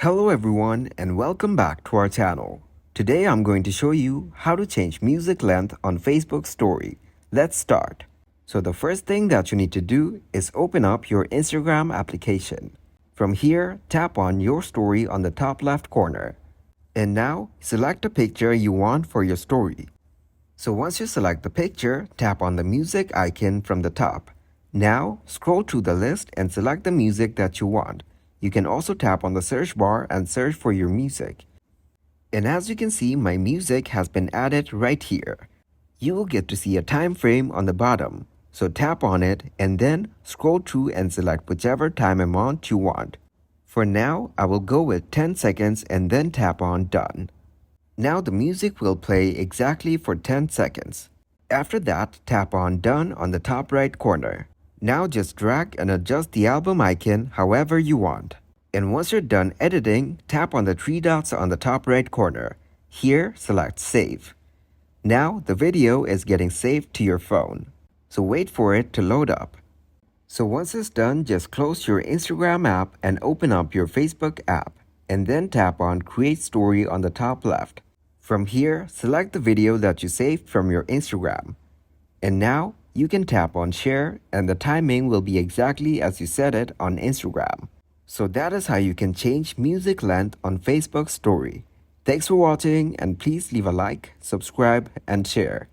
Hello everyone and welcome back to our channel. Today I'm going to show you how to change music length on Facebook story. Let's start. So the first thing that you need to do is open up your Instagram application. From here, tap on your story on the top left corner. And now select a picture you want for your story. So once you select the picture, tap on the music icon from the top. Now scroll through the list and select the music that you want. You can also tap on the search bar and search for your music. And as you can see, my music has been added right here. You will get to see a time frame on the bottom. So tap on it and then scroll through and select whichever time amount you want. For now, I will go with 10 seconds and then tap on Done. Now the music will play exactly for 10 seconds. After that, tap on Done on the top right corner. Now just drag and adjust the album icon however you want. And once you're done editing, tap on the three dots on the top right corner. Here, select Save. Now the video is getting saved to your phone. So wait for it to load up. So once it's done, just close your Instagram app and open up your Facebook app. And then tap on Create Story on the top left. From here, select the video that you saved from your Instagram. And now, you can tap on Share and the timing will be exactly as you set it on Instagram. So that is how you can change music length on Facebook story. Thanks for watching and please leave a like, subscribe and share.